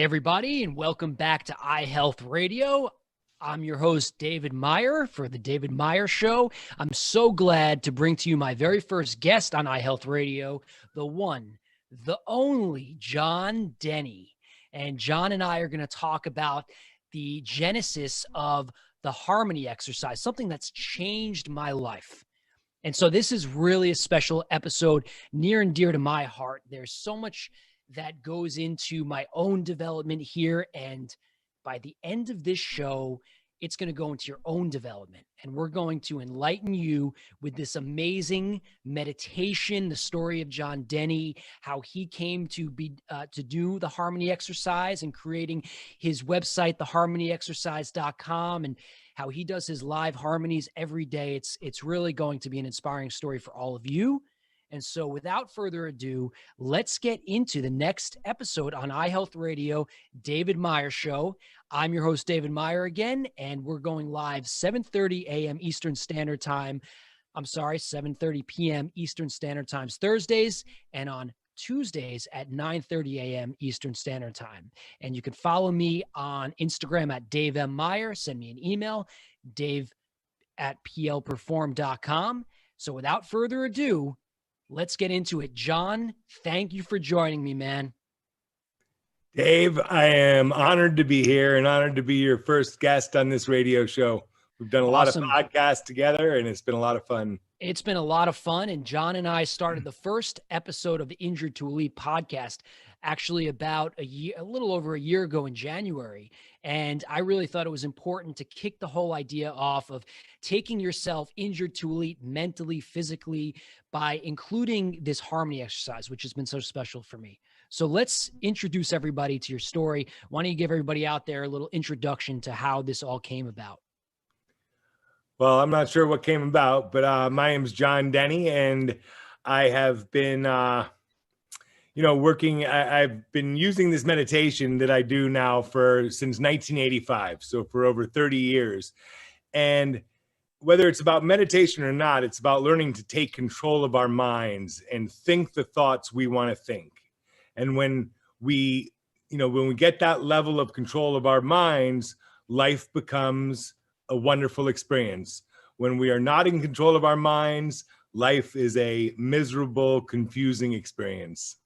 Hey, everybody, and welcome back to iHealth Radio. I'm your host, David Meyer, for the David Meyer Show. I'm so glad to bring to you my very first guest on iHealth Radio, the one, the only John Denny. And John and I are going to talk about the genesis of the harmony exercise, something that's changed my life. And so this is really a special episode, near and dear to my heart. There's so much that goes into my own development here. And by the end of this show, it's going to go into your own development. And we're going to enlighten you with this amazing meditation, the story of John Denny, how he came to do the harmony exercise and creating his website, theharmonyexercise.com, and how he does his live harmonies every day. It's really going to be an inspiring story for all of you. And so without further ado, let's get into the next episode on iHealth Radio, David Meyer Show. I'm your host, David Meyer again, and we're going live 7:30 a.m. Eastern Standard Time. 7:30 p.m. Eastern Standard Times Thursdays, and on Tuesdays at 9:30 a.m. Eastern Standard Time. And you can follow me on Instagram at Dave M. Meyer. Send me an email, dave@plperform.com. So without further ado, let's get into it. John, thank you for joining me, man. Dave, I am honored to be here and honored to be your first guest on this radio show. We've done a lot of podcasts together, and it's been a lot of fun. It's been a lot of fun, and John and I started the first episode of the Injured to Elite podcast actually about a little over a year ago in January. And I really thought it was important to kick the whole idea off of taking yourself injured to elite mentally, physically, by including this harmony exercise, which has been so special for me. So let's introduce everybody to your story. Why don't you give everybody out there a little introduction to how this all came about? Well, I'm not sure what came about, but my name is John Denny, and I have been, working. I've been using this meditation that I do now since 1985, so for over 30 years. And whether it's about meditation or not, it's about learning to take control of our minds and think the thoughts we want to think. And when we get that level of control of our minds, life becomes a wonderful experience. When we are not in control of our minds, life is a miserable, confusing experience.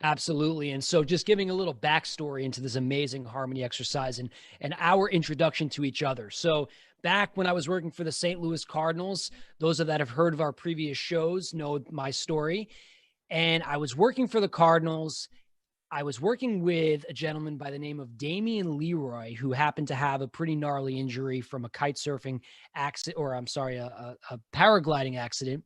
Absolutely. And so just giving a little backstory into this amazing harmony exercise and our introduction to each other. So back when I was working for the St. Louis Cardinals, those that have heard of our previous shows know my story. And I was working for the Cardinals. I was working with a gentleman by the name of Damian Leroy, who happened to have a pretty gnarly injury from a kite surfing accident, a paragliding accident,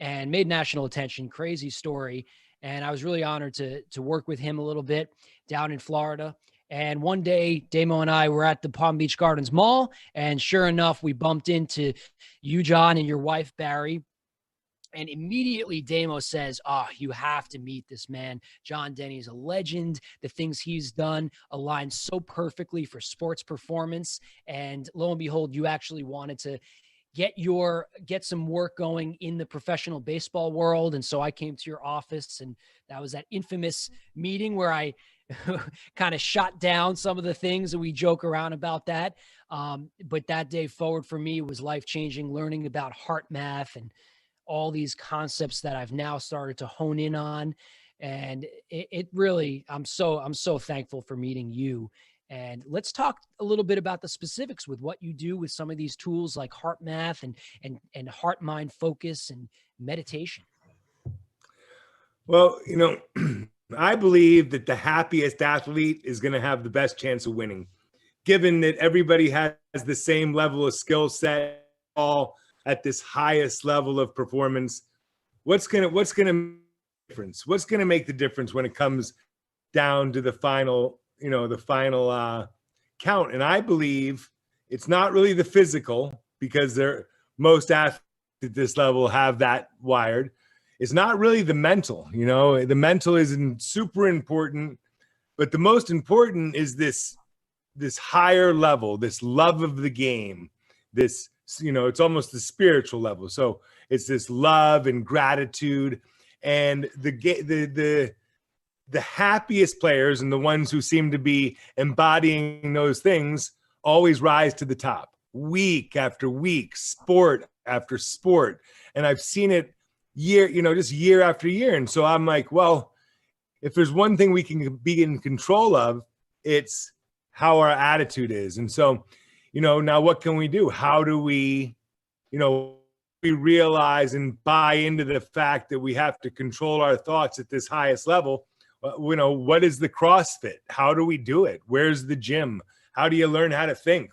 and made national attention. Crazy story. And I was really honored to work with him a little bit down in Florida. And one day, Damo and I were at the Palm Beach Gardens Mall, and sure enough, we bumped into you, John, and your wife, Barry. And immediately Damo says, you have to meet this man. John Denny is a legend. The things he's done align so perfectly for sports performance. And lo and behold, you actually wanted to get some work going in the professional baseball world. And so I came to your office, and that was that infamous meeting where I kind of shot down some of the things, and we joke around about that. But that day forward for me was life-changing, learning about heart math and all these concepts that I've now started to hone in on. And it really, I'm so thankful for meeting you. And let's talk a little bit about the specifics with what you do with some of these tools like heart math and heart mind focus and meditation. Well, I believe that the happiest athlete is going to have the best chance of winning, given that everybody has the same level of skill set, all at this highest level of performance. What's going to make the difference? What's going to make the difference when it comes down to the final count? And I believe it's not really the physical, because most athletes at this level have that wired. It's not really the mental. The mental isn't super important, but the most important is this higher level, this love of the game, this, it's almost the spiritual level. So it's this love and gratitude, and the the happiest players and the ones who seem to be embodying those things always rise to the top, week after week, sport after sport. And I've seen it just year after year. And so I'm like, well, if there's one thing we can be in control of, it's how our attitude is. And so, now what can we do? How do we, we realize and buy into the fact that we have to control our thoughts at this highest level? What is the CrossFit? How do we do it? Where's the gym? How do you learn how to think?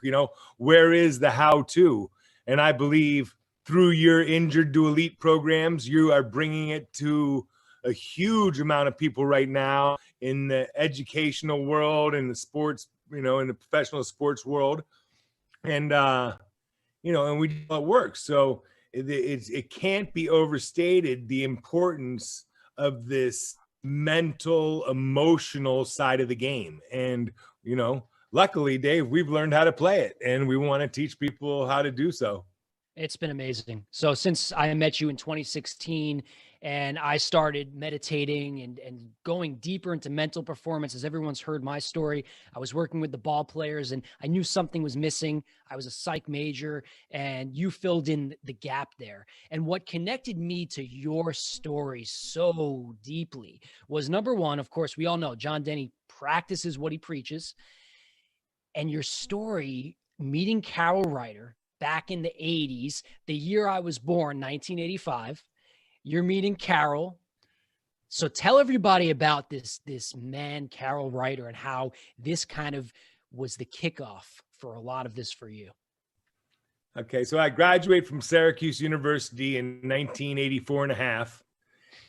Where is the how-to? And I believe through your Injured to Elite programs, you are bringing it to a huge amount of people right now in the educational world, in the sports, in the professional sports world. And, and we know it works. So it can't be overstated, the importance of this mental, emotional side of the game. And, luckily, Dave, we've learned how to play it, and we want to teach people how to do so. It's been amazing. So since I met you in 2016 and I started meditating and going deeper into mental performance, as everyone's heard my story, I was working with the ball players and I knew something was missing. I was a psych major and you filled in the gap there. And what connected me to your story so deeply was, number one, of course, we all know John Denny practices what he preaches. And your story, meeting Carol Reiter back in the 80s, the year I was born, 1985, you're meeting Carol. So tell everybody about this man, Carol Reiter, and how this kind of was the kickoff for a lot of this for you. Okay, so I graduated from Syracuse University in 1984 and a half,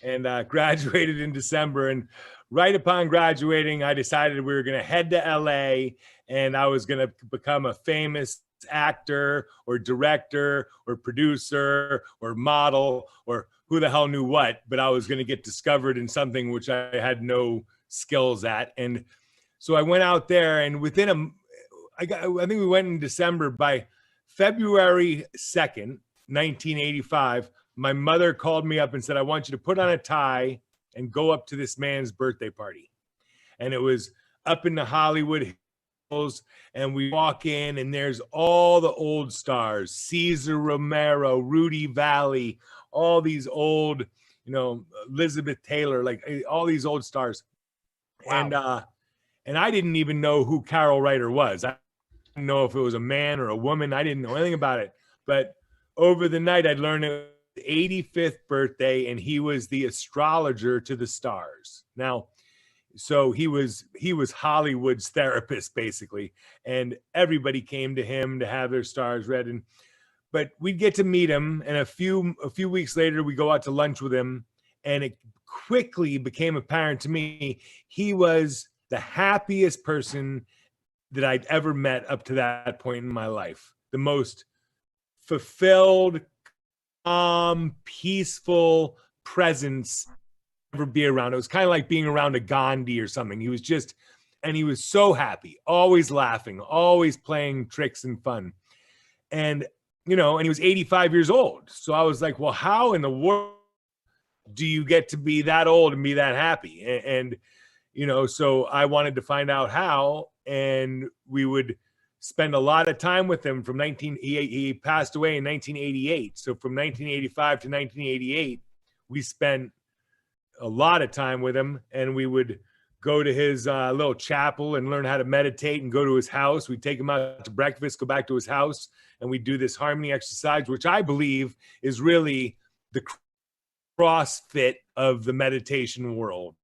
and graduated in December. And right upon graduating, I decided we were going to head to LA, and I was going to become a famous actor or director or producer or model or who the hell knew what, but I was going to get discovered in something which I had no skills at. And so I went out there, and I think we went in December. By February 2nd, 1985, my mother called me up and said, I want you to put on a tie and go up to this man's birthday party. And it was up in the Hollywood Hills, and we walk in and there's all the old stars, Cesar Romero, Rudy Valley, all these old, Elizabeth Taylor, like all these old stars. Wow. And I didn't even know who Carol Reiter was. I didn't know if it was a man or a woman. I didn't know anything about it. But over the night, I learned it was his 85th birthday, and he was the astrologer to the stars. Now, so he was Hollywood's therapist, basically, and everybody came to him to have their stars read. But we'd get to meet him, and a few weeks later, we go out to lunch with him, and it quickly became apparent to me he was the happiest person that I'd ever met up to that point in my life. The most fulfilled, calm, peaceful presence ever be around. It was kind of like being around a Gandhi or something. He was so happy, always laughing, always playing tricks and fun. And, and he was 85 years old. So I was like, well, how in the world do you get to be that old and be that happy? And so I wanted to find out how, and we would spend a lot of time with him he passed away in 1988. So from 1985 to 1988, we spent a lot of time with him, and we would go to his little chapel and learn how to meditate and go to his house. We'd take him out to breakfast, go back to his house, and we'd do this harmony exercise, which I believe is really the CrossFit of the meditation world.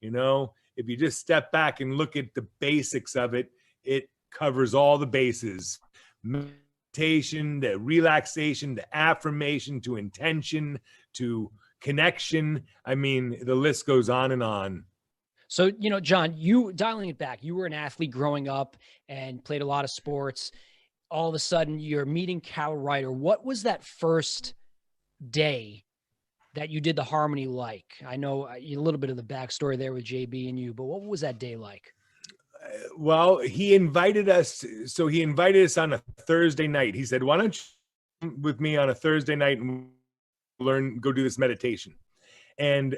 If you just step back and look at the basics of it, it covers all the bases. Meditation, to relaxation, to affirmation, to intention, to connection. I mean, the list goes on and on. So, John, you dialing it back, you were an athlete growing up and played a lot of sports. All of a sudden you're meeting Carol Reiter. What was that first day that you did the harmony like? I know a little bit of the backstory there with JB and you, but what was that day like? Well, he invited us. So he invited us on a Thursday night. He said, why don't you come with me on a Thursday night and go do this meditation? And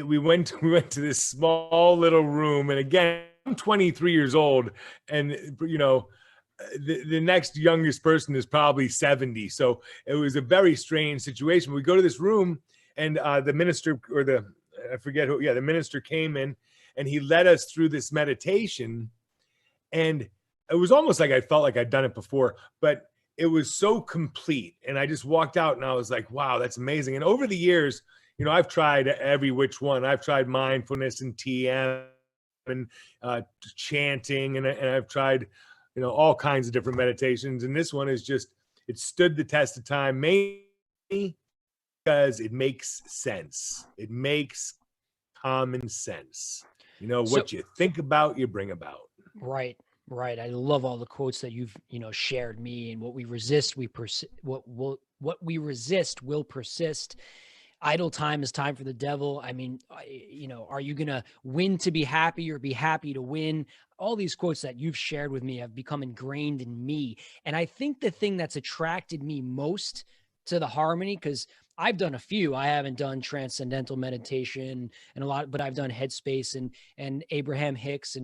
we went to this small little room, and again, I'm 23 years old, and the next youngest person is probably 70. So it was a very strange situation. We go to this room, and the minister, or I forget who, the minister came in, and he led us through this meditation, and it was almost like I felt like I'd done it before, but it was so complete. And I just walked out and I was like, wow, that's amazing. And over the years, I've tried every which one. I've tried mindfulness and TM and chanting, and I've tried, all kinds of different meditations. And this one is just, it stood the test of time, mainly because it makes sense. It makes common sense. What you think about, you bring about. Right. Right. I love all the quotes that you've, shared me, and what we resist, what we resist will persist. Idle time is time for the devil. I mean, are you going to win to be happy or be happy to win? All these quotes that you've shared with me have become ingrained in me. And I think the thing that's attracted me most to the harmony, because I've done a few, I haven't done transcendental meditation and a lot, but I've done Headspace and Abraham Hicks,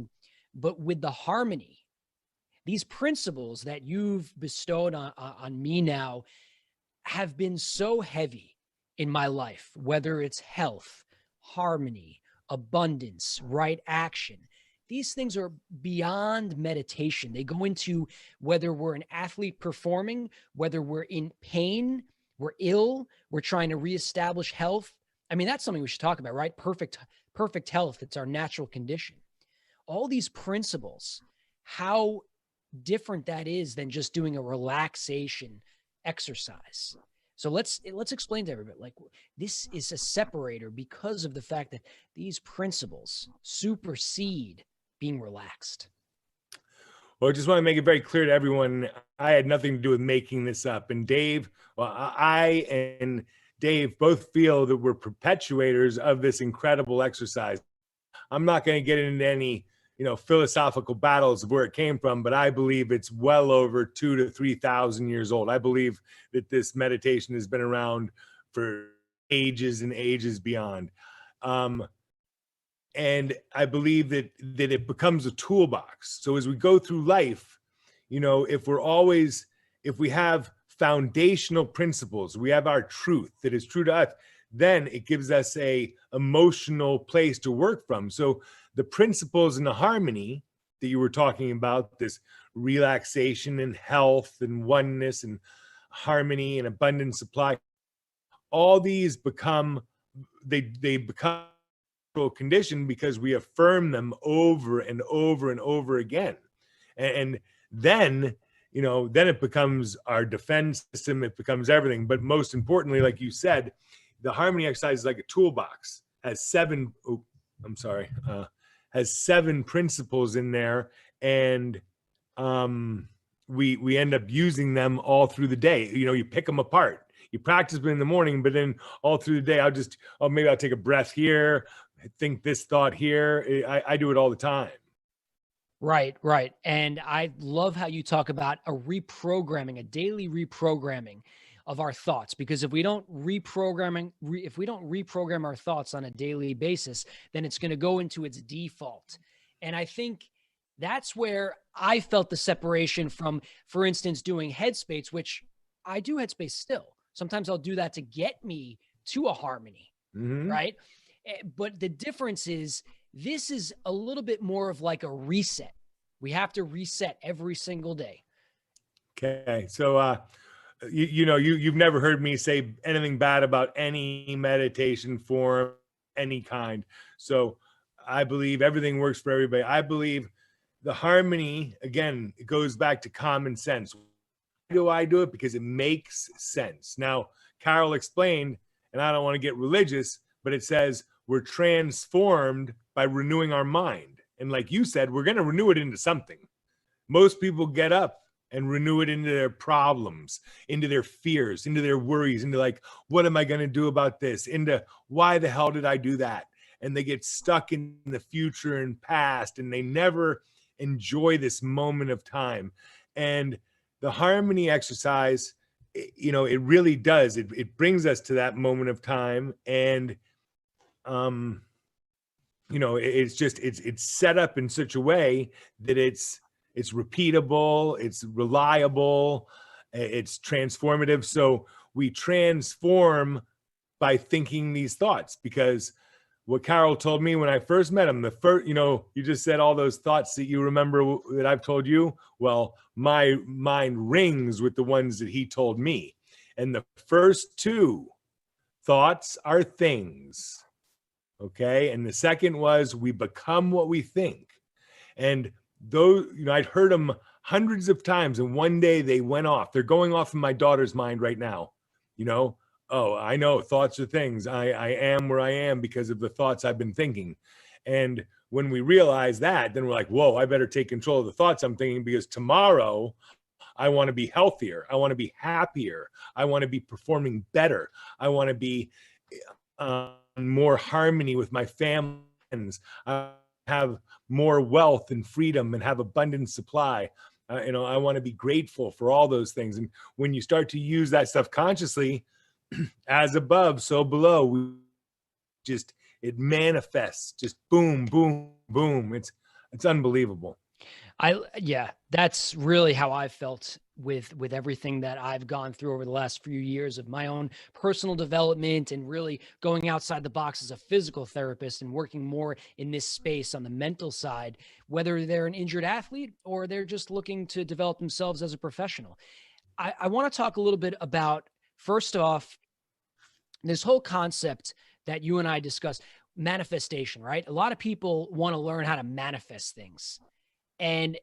but with the harmony, these principles that you've bestowed on me now have been so heavy in my life, whether it's health, harmony, abundance, right action. These things are beyond meditation. They go into whether we're an athlete performing, whether we're in pain, we're ill, we're trying to reestablish health. I mean, that's something we should talk about, right? Perfect health. It's our natural condition. All these principles, how different that is than just doing a relaxation exercise. So let's explain to everybody, like, this is a separator because of the fact that these principles supersede being relaxed. Well, I just want to make it very clear to everyone, I had nothing to do with making this up. And Dave, I and Dave both feel that we're perpetuators of this incredible exercise. I'm not going to get into any, philosophical battles of where it came from, but I believe it's well over 2,000 to 3,000 years old. I believe that this meditation has been around for ages and ages beyond. And I believe that it becomes a toolbox. So as we go through life, if we have foundational principles, we have our truth that is true to us, then it gives us a emotional place to work from. So the principles and the harmony that you were talking about, this relaxation and health and oneness and harmony and abundant supply, all these become condition because we affirm them over and over and over again. And then, then it becomes our defense system. It becomes everything. But most importantly, like you said, the harmony exercise is like a toolbox, has seven principles in there. And we end up using them all through the day. You pick them apart. You practice them in the morning, but then all through the day, maybe I'll take a breath here, think this thought here. I do it all the time. Right. And I love how you talk about a daily reprogramming of our thoughts, because if we don't reprogram our thoughts on a daily basis, then it's going to go into its default. And I think that's where I felt the separation from, for instance, doing Headspace, which I do Headspace still. Sometimes I'll do that to get me to a harmony, right? But the difference is, this is a little bit more of like a reset. We have to reset every single day. Okay. So, you've never heard me say anything bad about any meditation form, any kind. So I believe everything works for everybody. I believe the harmony, again, it goes back to common sense. Why do I do it? Because it makes sense. Now, Carol explained, and I don't want to get religious, but it says we're transformed by renewing our mind. And like you said, we're going to renew it into something. Most people get up and renew it into their problems, into their fears, into their worries, into like, what am I going to do about this? Into why the hell did I do that? And they get stuck in the future and past, and they never enjoy this moment of time. And the harmony exercise, it really does. It brings us to that moment of time, and it's just, it's set up in such a way that it's repeatable, it's reliable, it's transformative. So we transform by thinking these thoughts, because what Carol told me when I first met him, the first, you just said all those thoughts that you remember that I've told you. Well, my mind rings with the ones that he told me. And the first two thoughts are things. Okay. And the second was, we become what we think. And those, I'd heard them hundreds of times. And one day they went off. They're going off in my daughter's mind right now. Oh, I know thoughts are things. I am where I am because of the thoughts I've been thinking. And when we realize that, then we're like, whoa, I better take control of the thoughts I'm thinking, because tomorrow I want to be healthier. I want to be happier. I want to be performing better. I want to be in more harmony with my family. I have more wealth and freedom and have abundant supply. I want to be grateful for all those things. And when you start to use that stuff consciously, as above, so below, it manifests, just boom, boom, boom. It's unbelievable. That's really how I felt with everything that I've gone through over the last few years of my own personal development, and really going outside the box as a physical therapist and working more in this space on the mental side, whether they're an injured athlete or they're just looking to develop themselves as a professional. I want to talk a little bit about, first off, this whole concept that you and I discussed, manifestation, right? A lot of people want to learn how to manifest things. And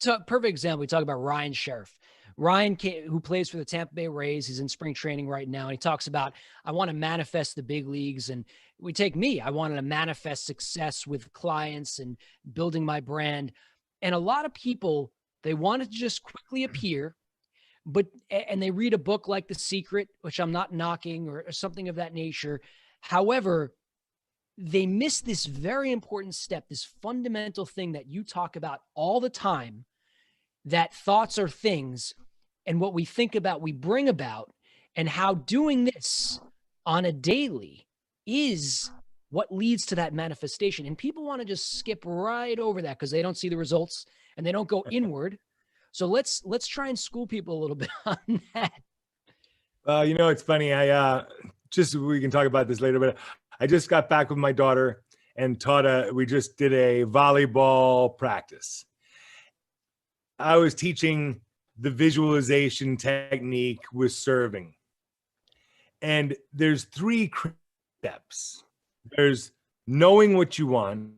perfect example, we talk about Ryan Sheriff. Ryan, who plays for the Tampa Bay Rays, he's in spring training right now. And he talks about, I want to manifest the big leagues. And we take me, I wanted to manifest success with clients and building my brand. And a lot of people, they want to just quickly appear, and they read a book like The Secret, which I'm not knocking, or something of that nature. However, they miss this very important step, this fundamental thing that you talk about all the time, that thoughts are things, and what we think about, we bring about, and how doing this on a daily is what leads to that manifestation. And people want to just skip right over that because they don't see the results and they don't go inward. So let's try and school people a little bit on that. It's funny. We can talk about this later, but I just got back with my daughter and we just did a volleyball practice. I was teaching the visualization technique with serving. And there's 3 steps. There's knowing what you want.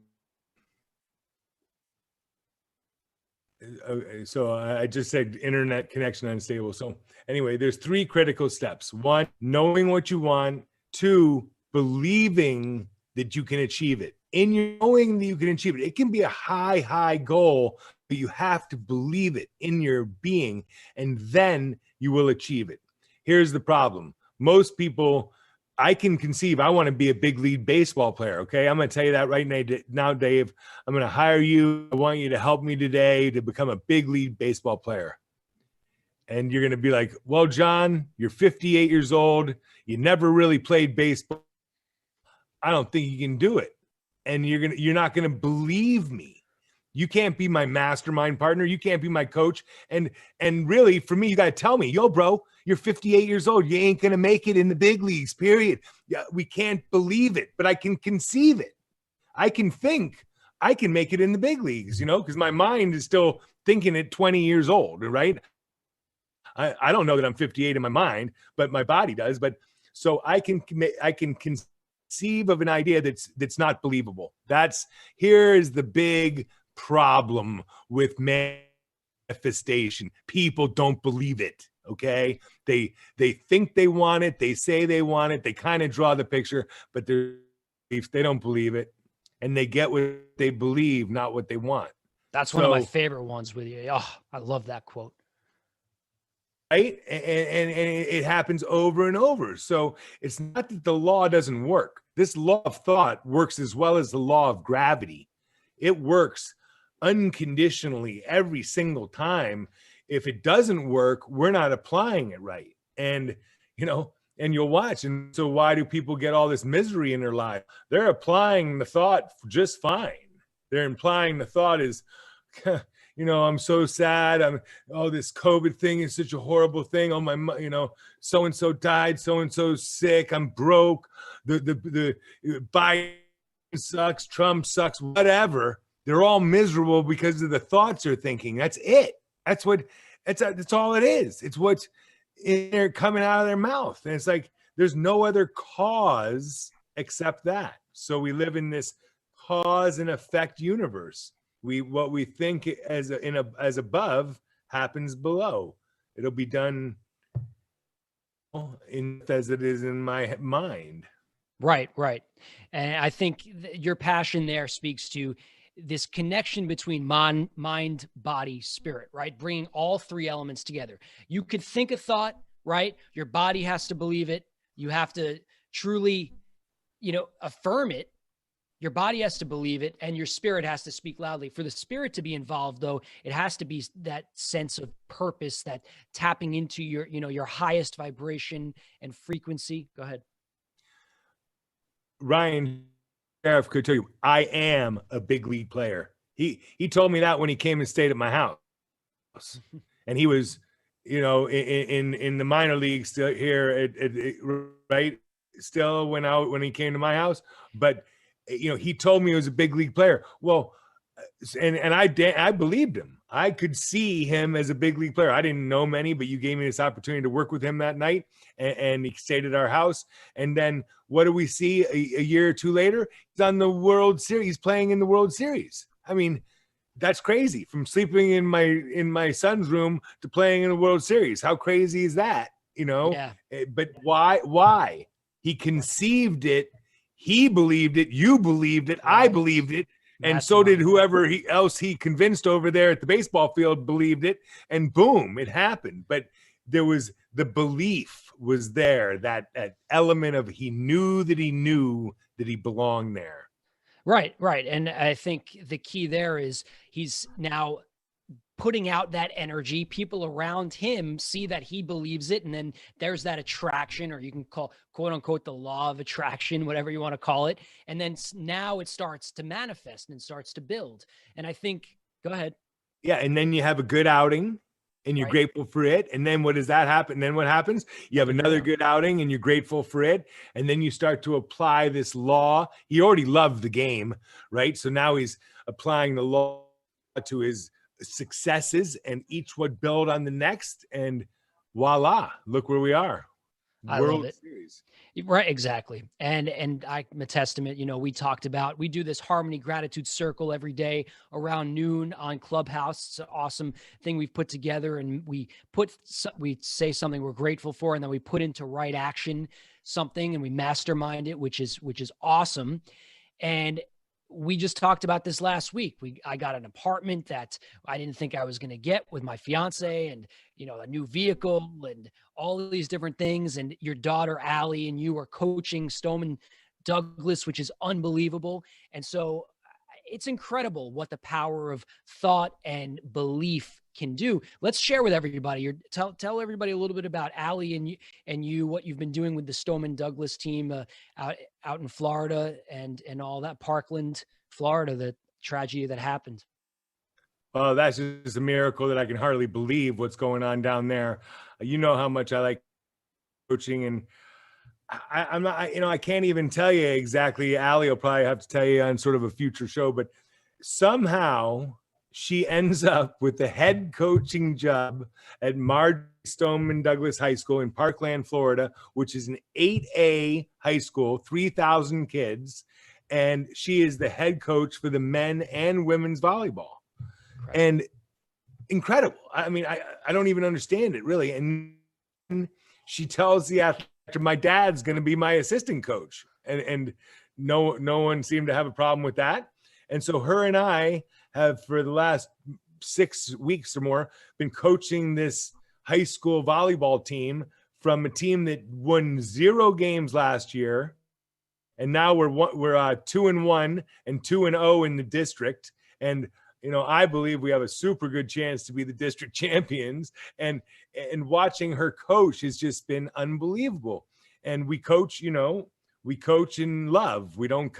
So I just said internet connection unstable. So anyway, there's 3 critical steps. 1, knowing what you want. 2, believing that you can achieve it. In your knowing that you can achieve it, it can be a high goal, but you have to believe it in your being, and then you will achieve it. Here's the problem. Most people, I can conceive, I want to be a big league baseball player. Okay. I'm going to tell you that right now, Dave. I'm going to hire you. I want you to help me today to become a big league baseball player. And you're going to be like, well, John, you're 58 years old. You never really played baseball. I don't think you can do it. And you're not going to believe me. You can't be my mastermind partner. You can't be my coach. And really, for me, you got to tell me, yo, bro, you're 58 years old. You ain't going to make it in the big leagues, period. Yeah, we can't believe it, but I can conceive it. I can think I can make it in the big leagues, because my mind is still thinking at 20 years old, right? I don't know that I'm 58 in my mind, but my body does. But so I can conceive of an idea that's not believable. Here is the big problem with manifestation. People don't believe it. Okay. They think they want it. They say they want it. They kind of draw the picture, but they don't believe it, and they get what they believe, not what they want. That's one of my favorite ones with you. Oh, I love that quote. Right. And it happens over and over. So it's not that the law doesn't work. This law of thought works as well as the law of gravity. It works unconditionally every single time. If it doesn't work, we're not applying it right. And and you'll watch. And so why do people get all this misery in their life? They're applying the thought just fine. They're implying the thought is, I'm so sad. This COVID thing is such a horrible thing. Oh, so-and-so died, so-and-so's sick. I'm broke. The Biden sucks, Trump sucks, whatever. They're all miserable because of the thoughts they're thinking. That's it. That's all it is. It's what's in there coming out of their mouth. And it's like, there's no other cause except that. So we live in this cause and effect universe. What we think as above happens below. It'll be done as it is in my mind. Right. And I think your passion there speaks to this connection between mind, body, spirit, right? Bringing all three elements together. You could think a thought, right? Your body has to believe it. You have to truly, affirm it. Your body has to believe it, and your spirit has to speak loudly. For the spirit to be involved, though, it has to be that sense of purpose, that tapping into your highest vibration and frequency. Go ahead. Ryan Sheriff could tell you, I am a big league player. He told me that when he came and stayed at my house, and he was, in the minor leagues still here, right? Still went out when he came to my house, but he told me he was a big league player. Well, and I believed him. I could see him as a big league player. I didn't know many, but you gave me this opportunity to work with him that night, and he stayed at our house. And then what do we see a year or two later? He's on the World Series. He's playing in the World Series. I mean, that's crazy. From sleeping in my son's room to playing in the World Series. How crazy is that? Yeah. But why? He conceived it. He believed it. You believed it. I believed it. And so did whoever else he convinced over there at the baseball field believed it. And boom, it happened. But the belief was there, that element of he knew that he belonged there. Right. And I think the key there is he's now putting out that energy. People around him see that he believes it. And then there's that attraction, or you can call, quote unquote, the law of attraction, whatever you want to call it. And then now it starts to manifest and starts to build. And I think, go ahead. Yeah. And then you have a good outing and you're grateful for it. And then what does that happen? And then what happens? You have another good outing and you're grateful for it. And then you start to apply this law. He already loved the game, right? So now he's applying the law to his successes, and each would build on the next, and voila, look where we are. World Series. Right, exactly. And I'm a testament. We do this Harmony Gratitude Circle every day around noon on Clubhouse. It's an awesome thing we've put together, and we say something we're grateful for, and then we put into right action something, and we mastermind it, which is awesome. And we just talked about this last week. I got an apartment that I didn't think I was going to get with my fiance, and, a new vehicle and all of these different things. And your daughter, Allie, and you are coaching Stoneman Douglas, which is unbelievable. And so it's incredible what the power of thought and belief can do. Let's share with everybody. Tell everybody a little bit about Allie and you, what you've been doing with the Stoneman Douglas team out in Florida and all that, Parkland, Florida, the tragedy that happened. Well, that's just a miracle that I can hardly believe what's going on down there. You know how much I like coaching, and I'm not, I can't even tell you exactly. Allie will probably have to tell you on sort of a future show, but somehow she ends up with the head coaching job at Marjorie Stoneman Douglas High School in Parkland, Florida, which is an 8A high school, 3,000 kids. And she is the head coach for the men and women's volleyball. And incredible. I mean, I don't even understand it really. And she tells the athlete, my dad's going to be my assistant coach. And no one seemed to have a problem with that. And so her and I have, for the last 6 weeks or more, been coaching this high school volleyball team from a team that won 0 games last year. And now we're 2-1 and 2-0 in the district. And, I believe we have a super good chance to be the district champions. And watching her coach has just been unbelievable. and we coach, we coach in love. We don't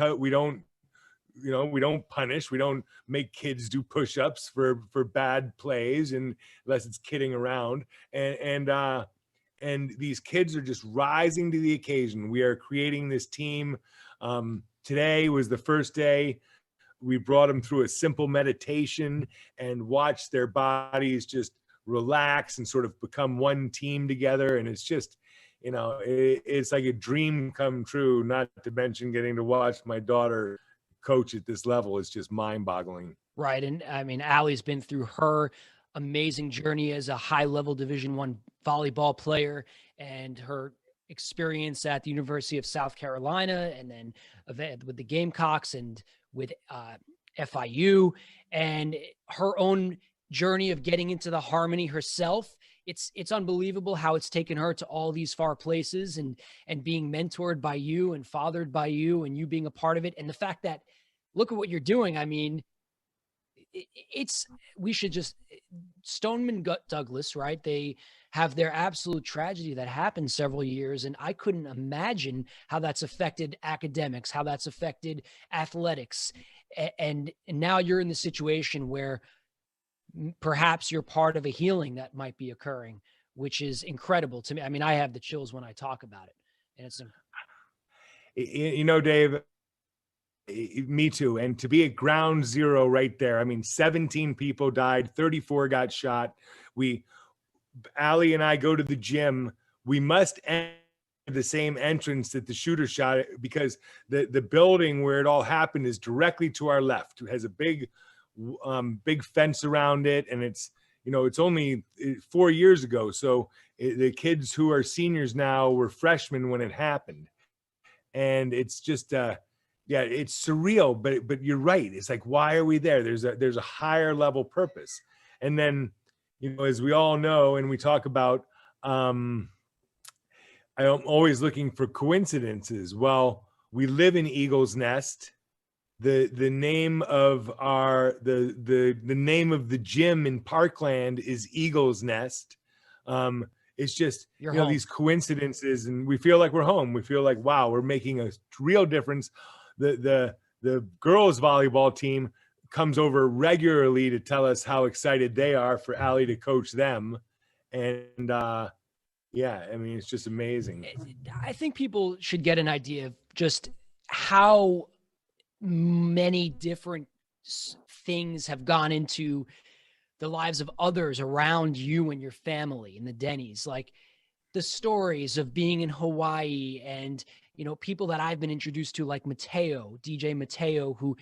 we don't punish. We don't make kids do push-ups for bad plays, and unless it's kidding around. And these kids are just rising to the occasion. We are creating this team. Today was the first day. We brought them through a simple meditation and watched their bodies just relax and sort of become one team together. And it's just, it's like a dream come true, not to mention getting to watch my daughter coach at this level. Is just mind-boggling. Right. And I mean, Allie's been through her amazing journey as a high-level Division I volleyball player, and her experience at the University of South Carolina, and then with the Gamecocks and with FIU, and her own journey of getting into the harmony herself. It's unbelievable how it's taken her to all these far places, and being mentored by you and fathered by you, and you being a part of it. And the fact that, look at what you're doing. I mean, we should just, Stoneman Douglas, right? They have their absolute tragedy that happened several years. And I couldn't imagine how that's affected academics, how that's affected athletics. And now you're in the situation where perhaps you're part of a healing that might be occurring, which is incredible to me. I mean, I have the chills when I talk about it. And it's, Dave, me too. And to be at ground zero right there, I mean, 17 people died, 34 got shot. Allie and I go to the gym. We must enter the same entrance that the shooter shot, because the building where it all happened is directly to our left. It has a big fence around it. And it's only 4 years ago. So the kids who are seniors now were freshmen when it happened. And it's just, it's surreal, but you're right. It's like, why are we there? There's a higher level purpose. And then, as we all know, and we talk about, I'm always looking for coincidences. Well, we live in Eagle's Nest. The name of the name of the gym in Parkland is Eagle's Nest. It's just, these coincidences, and we feel like we're home. We feel like, wow, we're making a real difference. The girls volleyball team comes over regularly to tell us how excited they are for Allie to coach them. And I mean, it's just amazing. I think people should get an idea of just how many different things have gone into the lives of others around you and your family and the Dennys, like the stories of being in Hawaii, and people that I've been introduced to, like DJ Mateo, who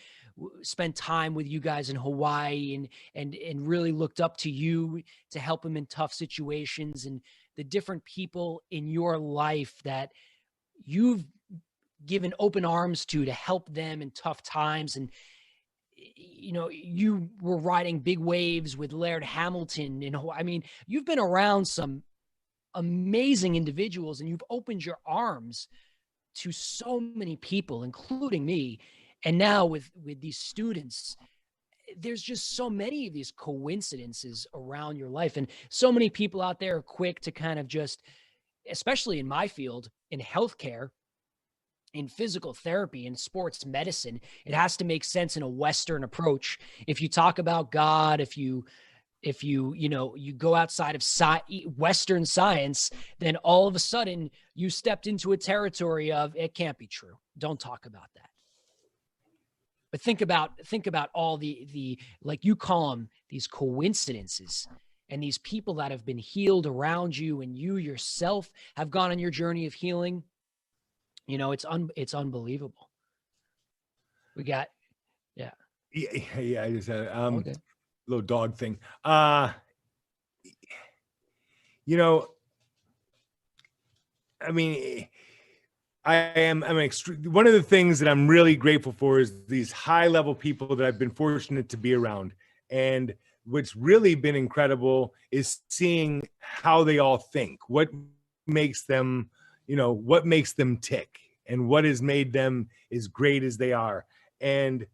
spent time with you guys in Hawaii and really looked up to you to help him in tough situations, and the different people in your life that you've given open arms to help them in tough times. And you were riding big waves with Laird Hamilton in Hawaii. I mean, you've been around some amazing individuals, and you've opened your arms to so many people, including me. And now with these students, there's just so many of these coincidences around your life. And so many people out there are quick to kind of just, especially in my field, in healthcare, in physical therapy, in sports medicine, it has to make sense in a Western approach. If you talk about God, if you go outside of Western science, then all of a sudden you stepped into a territory of, it can't be true. Don't talk about that. But think about all the, like you call them, these coincidences, and these people that have been healed around you, and you yourself have gone on your journey of healing. It's unbelievable. We got, yeah. I just had Okay. little dog thing. I mean, one of the things that I'm really grateful for is these high level people that I've been fortunate to be around. And what's really been incredible is seeing how they all think, what makes them tick, and what has made them as great as they are. And,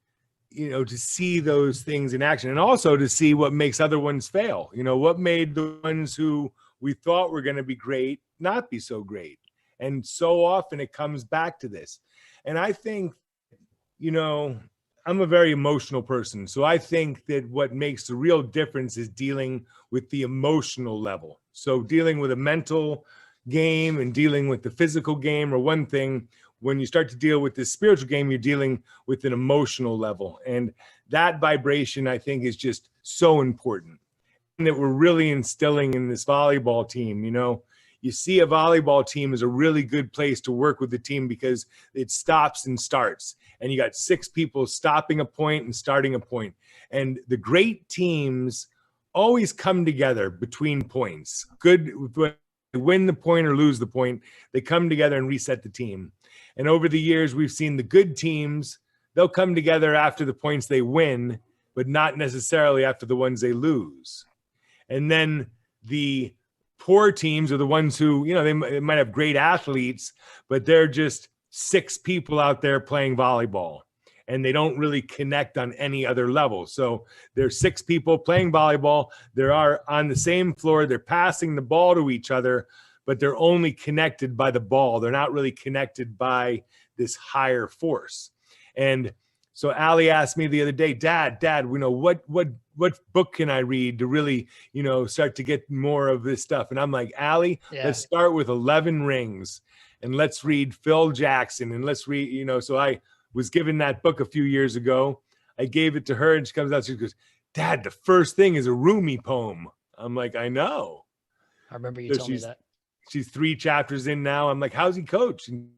to see those things in action, and also to see what makes other ones fail, what made the ones who we thought were going to be great not be so great. And so often it comes back to this. And I think, you know, I'm a very emotional person. So I think that what makes the real difference is dealing with the emotional level. So dealing with a mental game and dealing with the physical game are one thing. When you start to deal with the spiritual game, you're dealing with an emotional level. And that vibration, I think, is just so important. And that we're really instilling in this volleyball team. You know, you see a volleyball team is a really good place to work with the team because it stops and starts. And you got 6 people stopping a point and starting a point. And the great teams always come together between points. Good, win the point or lose the point, they come together and reset the team. And over the years, we've seen the good teams, they'll come together after the points they win, but not necessarily after the ones they lose. And then the poor teams are the ones who, you know, they might have great athletes, but they're just 6 people out there playing volleyball, and they don't really connect on any other level. So there's 6 people playing volleyball. They are on the same floor. They're passing the ball to each other, but they're only connected by the ball. They're not really connected by this higher force. And so Allie asked me the other day, Dad, you know, what book can I read to really, you know, start to get more of this stuff? And I'm like, Allie, let's start with 11 Rings and let's read Phil Jackson and let's read, you know. So I was given that book a few years ago. I gave it to her and she comes out, she goes, Dad, the first thing is a Rumi poem. I'm like, I know. I remember you telling me that. She's 3 chapters in now. I'm like, how's he coach? And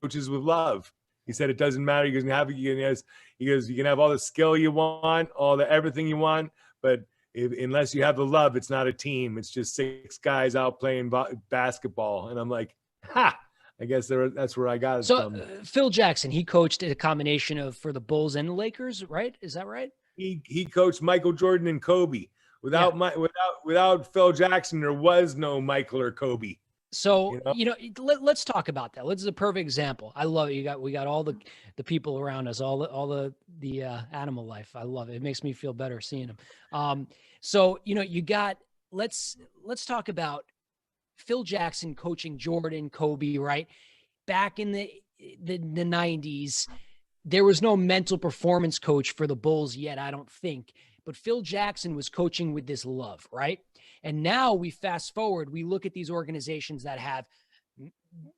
coaches with love. He said, it doesn't matter. He goes, you can have all the skill you want, everything you want, but unless you have the love, it's not a team. It's just 6 guys out playing basketball. And I'm like, I guess that's where I got it from. Phil Jackson, he coached a combination of for the Bulls and the Lakers, right? Is that right? He coached Michael Jordan and Kobe. Without Phil Jackson, there was no Michael or Kobe. So, you know, let's talk about that. This is a perfect example. I love it. We got all the people around us, all the animal life. I love it. It makes me feel better seeing them. So, you know, let's talk about Phil Jackson coaching Jordan, Kobe, right? Back in the 90s, there was no mental performance coach for the Bulls yet, I don't think. But Phil Jackson was coaching with this love, right? And now we fast forward, we look at these organizations that have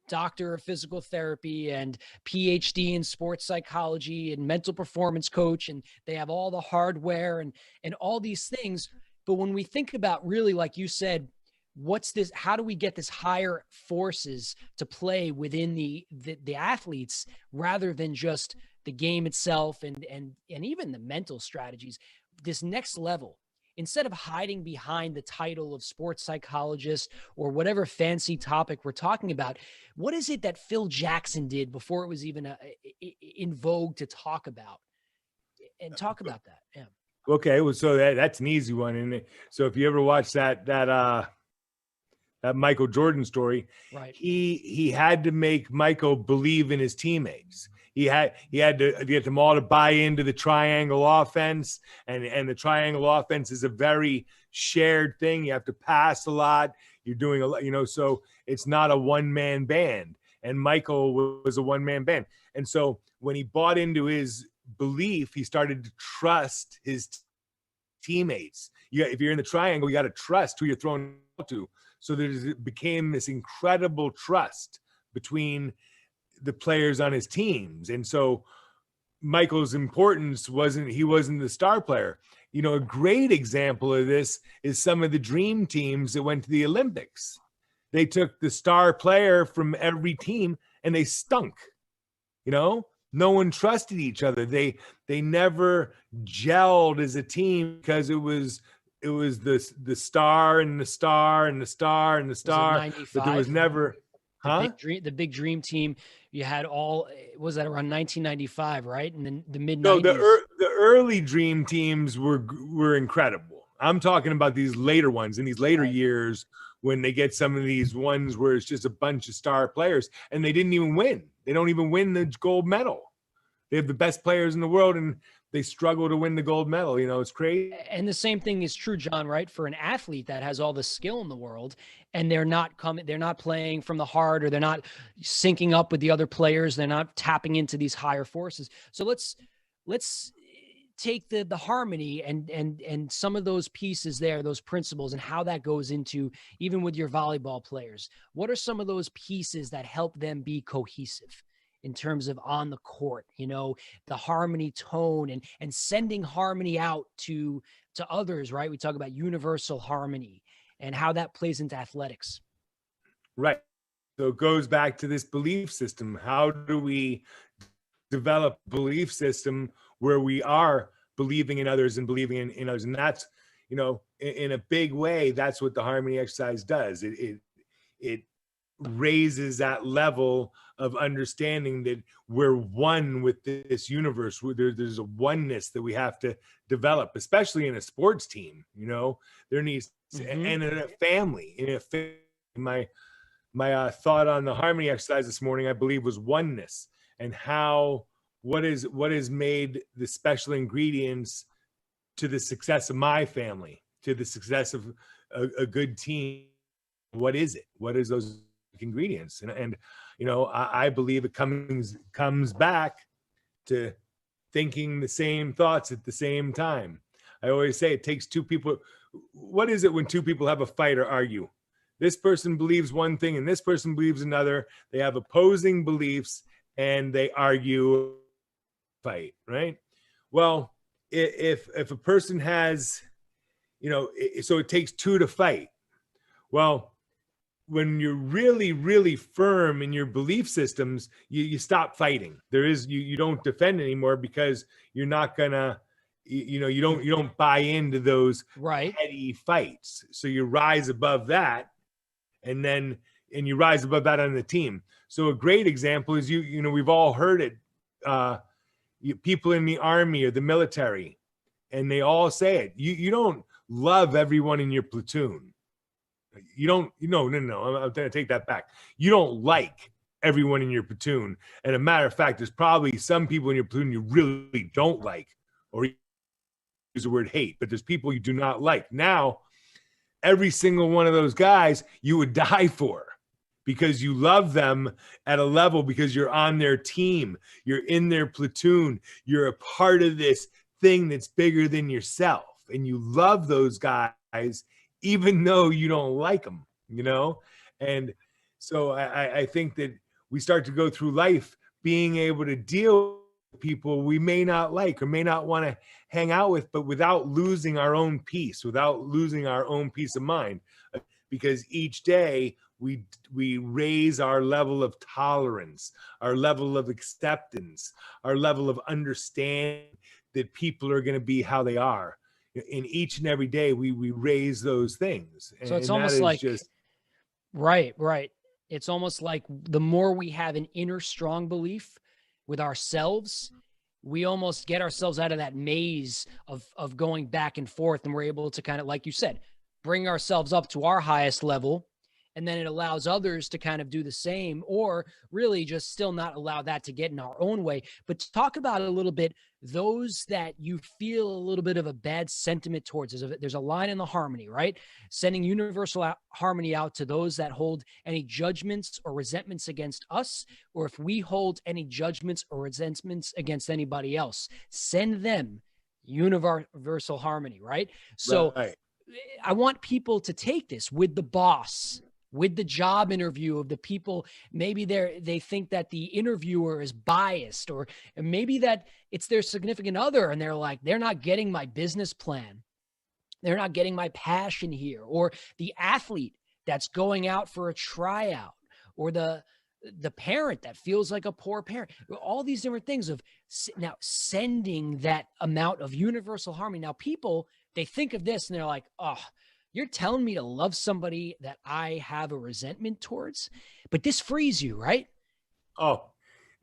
doctor of physical therapy and PhD in sports psychology and mental performance coach, and they have all the hardware and all these things. But when we think about really, like you said, what's this, how do we get this higher forces to play within the athletes rather than just the game itself and even the mental strategies, this next level? Instead of hiding behind the title of sports psychologist or whatever fancy topic we're talking about, what is it that Phil Jackson did before it was even in vogue to talk about? And talk about that. Yeah. Okay, well, so that's an easy one, and so if you ever watch that Michael Jordan story, right? He had to make Michael believe in his teammates. He had to get them all to buy into the triangle offense, and the triangle offense is a very shared thing. You have to pass a lot. You're doing a lot, you know, so it's not a one-man band. And Michael was a one-man band. And so when he bought into his belief, he started to trust his teammates. If you're in the triangle, you got to trust who you're throwing to. So it became this incredible trust between the players on his teams. And so Michael's importance wasn't the star player. You know, a great example of this is some of the dream teams that went to the Olympics. They took the star player from every team and they stunk. You know, no one trusted each other. They never gelled as a team because it was the star and the star and the star and the star, but there was never the big dream team. You had was that around 1995, right? And then the mid-90s. No, the early dream teams were incredible. I'm talking about these later ones in these later years when they get some of these ones where it's just a bunch of star players and they didn't even win. They don't even win the gold medal. They have the best players in the world and they struggle to win the gold medal. You know, it's crazy. And the same thing is true, John, right? For an athlete that has all the skill in the world and they're not playing from the heart, or they're not syncing up with the other players. They're not tapping into these higher forces. So let's take the harmony and some of those pieces there, those principles, and how that goes into even with your volleyball players. What are some of those pieces that help them be cohesive in terms of on the court, you know, the harmony tone and sending harmony out to others, right? We talk about universal harmony and how that plays into athletics. Right. So it goes back to this belief system. How do we develop a belief system where we are believing in others and believing in others? And that's, you know, in a big way, that's what the harmony exercise does. It raises that level of understanding that we're one with this universe. There's a oneness that we have to develop, especially in a sports team. You know, there needs and in a family. My thought on the harmony exercise this morning, I believe, was oneness, and how what has made the special ingredients to the success of my family, to the success of a good team. What is it? What is those ingredients? And you know, I believe it comes back to thinking the same thoughts at the same time. I always say it takes two people. What is it when two people have a fight or argue? This person believes one thing and this person believes another. They have opposing beliefs and they argue, fight, right? Well, if a person has, you know, so it takes two to fight. Well, when you're really, really firm in your belief systems, you stop fighting. You don't defend anymore, because you're not gonna, you know, you don't buy into those petty fights. So you rise above that, and you rise above that on the team. So a great example is you know, we've all heard it. People in the army or the military, and they all say it. You don't love everyone in your platoon. You don't, no, I'm going to take that back. You don't like everyone in your platoon. And a matter of fact, there's probably some people in your platoon you really don't like, or use the word hate, but there's people you do not like. Now, every single one of those guys you would die for, because you love them at a level, because you're on their team, you're in their platoon, you're a part of this thing that's bigger than yourself, and you love those guys even though you don't like them, you know? And so I think that we start to go through life being able to deal with people we may not like or may not want to hang out with, but without losing our own peace, without losing our own peace of mind, because each day we raise our level of tolerance, our level of acceptance, our level of understanding that people are going to be how they are. In each and every day, we raise those things. So it's almost like just right. It's almost like the more we have an inner strong belief with ourselves, we almost get ourselves out of that maze of going back and forth, and we're able to kind of, like you said, bring ourselves up to our highest level. And then it allows others to kind of do the same, or really just still not allow that to get in our own way. But to talk about a little bit, those that you feel a little bit of a bad sentiment towards, there's a line in the harmony, right? Sending universal harmony out to those that hold any judgments or resentments against us, or if we hold any judgments or resentments against anybody else, send them universal harmony, right? So I want people to take this with the boss, with the job interview of the people. Maybe they think that the interviewer is biased, or maybe that it's their significant other and they're like, they're not getting my business plan. They're not getting my passion here. Or the athlete that's going out for a tryout, or the parent that feels like a poor parent. All these different things of now sending that amount of universal harmony. Now people, they think of this and they're like, oh, you're telling me to love somebody that I have a resentment towards, but this frees you, right? Oh,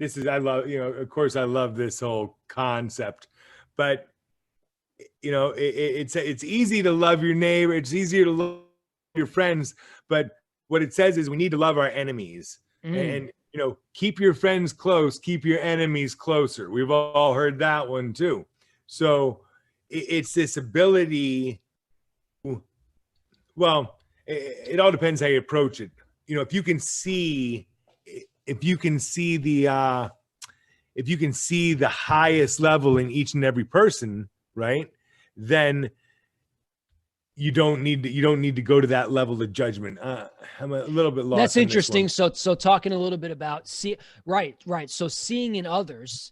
I love, you know, of course I love this whole concept, but you know, it's easy to love your neighbor. It's easier to love your friends, but what it says is we need to love our enemies. And, you know, keep your friends close, keep your enemies closer. We've all heard that one too. So it's this ability. Well, it all depends how you approach it. You know, if you can see the highest level in each and every person, right? Then you don't need to go to that level of judgment. I'm a little bit lost. That's interesting. So talking a little bit about right. So seeing in others,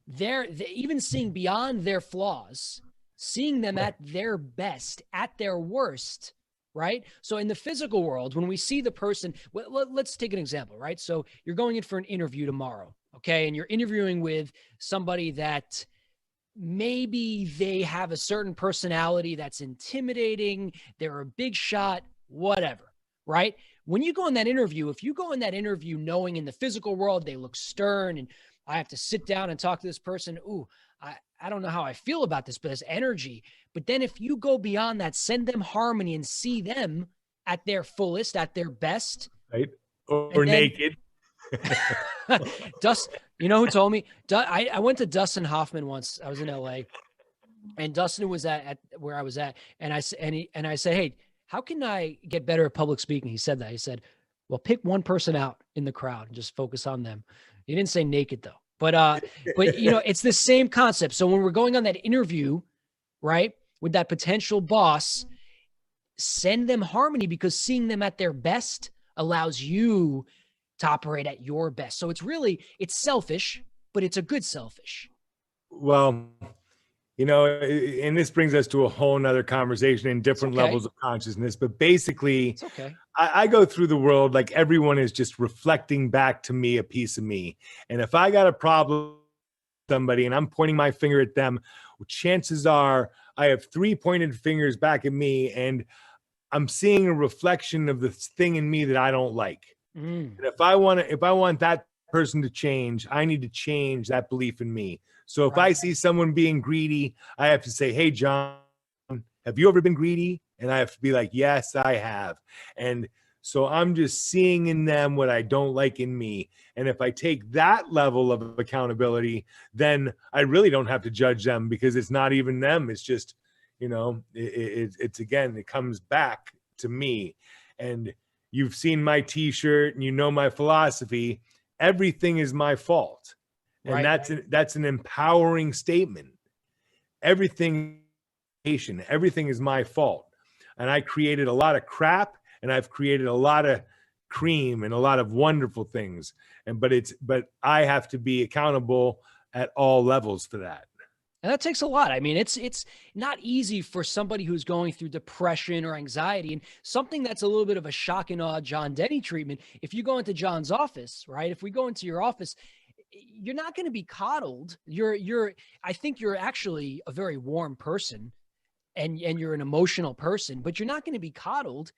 they even seeing beyond their flaws, seeing them at their best, at their worst, right? So in the physical world, when we see the person, let's take an example, right? So you're going in for an interview tomorrow, okay? And you're interviewing with somebody that maybe they have a certain personality that's intimidating, they're a big shot, whatever, right? When you go in that interview, if you go in that interview knowing in the physical world they look stern and I have to sit down and talk to this person, ooh, I don't know how I feel about this, but there's energy. But then if you go beyond that, send them harmony and see them at their fullest, at their best. Right. Or naked. You know who told me? I went to Dustin Hoffman once. I was in LA, and Dustin was at where I was at, and I said, hey, how can I get better at public speaking? He said that. He said, well, pick one person out in the crowd and just focus on them. He didn't say naked though, but you know, it's the same concept. So when we're going on that interview, right, with that potential boss, send them harmony, because seeing them at their best allows you to operate at your best. So it's selfish, but it's a good selfish. Well, you know, and this brings us to a whole nother conversation in different levels of consciousness, but basically it's okay. I go through the world like everyone is just reflecting back to me a piece of me. And if I got a problem with somebody and I'm pointing my finger at them, well, chances are I have 3 pointed fingers back at me, and I'm seeing a reflection of the thing in me that I don't like. And if I want that person to change, I need to change that belief in me. So if I see someone being greedy, I have to say, hey, John, have you ever been greedy? And I have to be like, yes, I have. And so I'm just seeing in them what I don't like in me. And if I take that level of accountability, then I really don't have to judge them, because it's not even them. It's just, you know, it's again, it comes back to me. And you've seen my t-shirt and you know my philosophy. Everything is my fault. And that's an empowering statement. Everything is my fault. And I created a lot of crap, and I've created a lot of cream and a lot of wonderful things. But I have to be accountable at all levels for that. And that takes a lot. I mean, it's not easy for somebody who's going through depression or anxiety, and something that's a little bit of a shock and awe John Denny treatment. If you go into John's office, right? If we go into your office, you're not going to be coddled. I think you're actually a very warm person, and you're an emotional person, but you're not going to be coddled.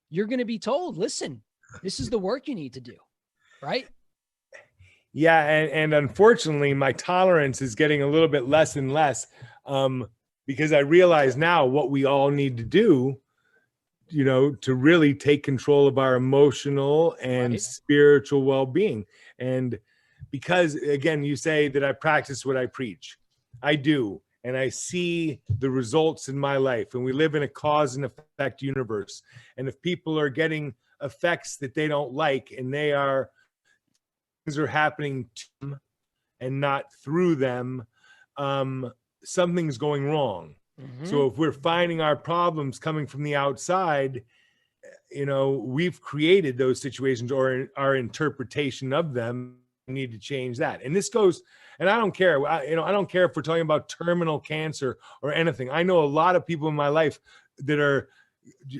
You're going to be told, listen, this is the work you need to do. Right. Yeah. And unfortunately, my tolerance is getting a little bit less and less, because I realize now what we all need to do, you know, to really take control of our emotional and spiritual well-being. And because, again, you say that I practice what I preach. I do. And I see the results in my life. And we live in a cause and effect universe. And if people are getting effects that they don't like, and things are happening to them and not through them, something's going wrong. Mm-hmm. So if we're finding our problems coming from the outside, you know, we've created those situations, or our interpretation of them. We need to change that. And this goes, and I don't care, I don't care if we're talking about terminal cancer or anything. I know a lot of people in my life that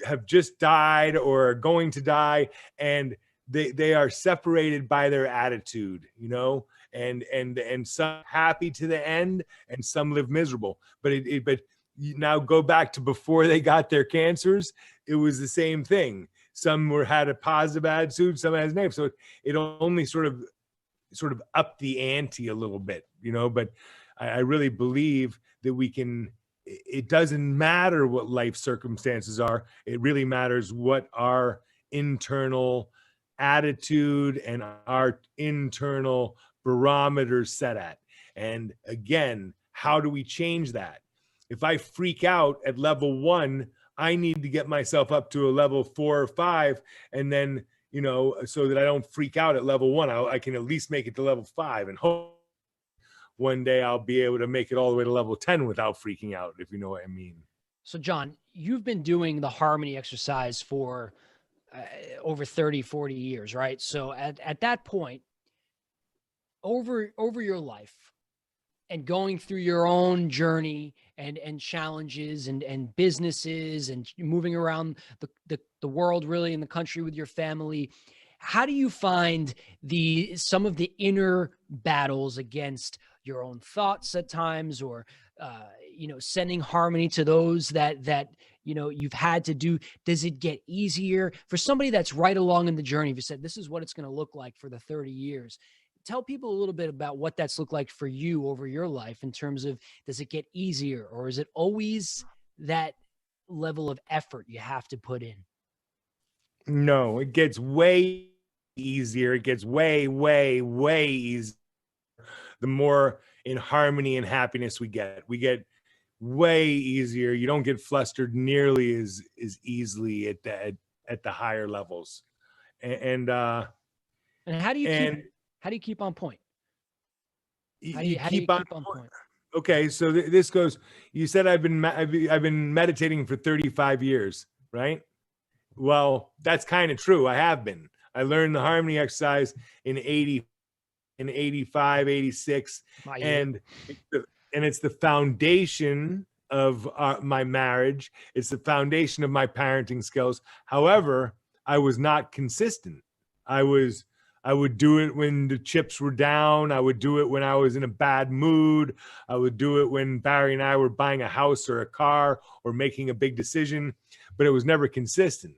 have just died or are going to die, and they are separated by their attitude, you know, and some happy to the end and some live miserable. But you now go back to before they got their cancers, it was the same thing. Some had a positive attitude, some has negative. So it only sort of up the ante a little bit, you know, but I really believe that it doesn't matter what life circumstances are. It really matters what our internal attitude and our internal barometer set at. And again, how do we change that? If I freak out at level 1, I need to get myself up to a level 4 or 5, and then, you know, so that I don't freak out at level 1. I can at least make it to level 5, and hope one day I'll be able to make it all the way to level 10 without freaking out, if you know what I mean. So John, you've been doing the harmony exercise for over 30, 40 years, right? So at that point, over your life and going through your own journey and challenges and businesses and moving around the world, really, in the country with your family, how do you find some of the inner battles against your own thoughts at times, or sending harmony to those that you've had to do? Does it get easier for somebody that's right along in the journey? If you said this is what it's going to look like for the 30 years, tell people a little bit about what that's looked like for you over your life, in terms of, does it get easier, or is it always that level of effort you have to put in? No, it gets way easier. It gets way, way, way easier. The more in harmony and happiness we get way easier. You don't get flustered nearly as easily at the higher levels. And how do you keep on point? How do you keep on point? Okay, so this goes. You said I've been meditating for 35 years, right? Well, that's kind of true. I have been. I learned the harmony exercise in 85, 86, and it's the foundation of my marriage. It's the foundation of my parenting skills. However, I was not consistent. I would do it when the chips were down. I would do it when I was in a bad mood. I would do it when Barry and I were buying a house or a car or making a big decision, but it was never consistent.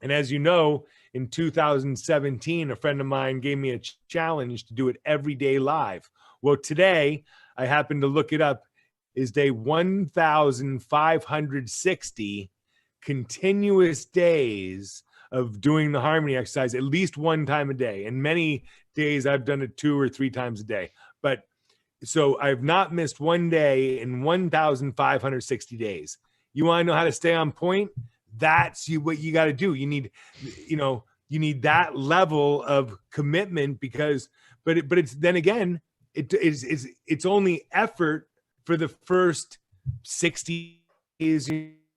And as you know, in 2017, a friend of mine gave me a challenge to do it every day live. Well, today, I happened to look it up, is day 1,560 continuous days of doing the harmony exercise at least one time a day. And many days I've done it 2 or 3 times a day. But so I've not missed one day in 1,560 days. You want to know how to stay on point? That's what you got to do. You need that level of commitment, because, but it's, then again, it's only effort for the first 60 days,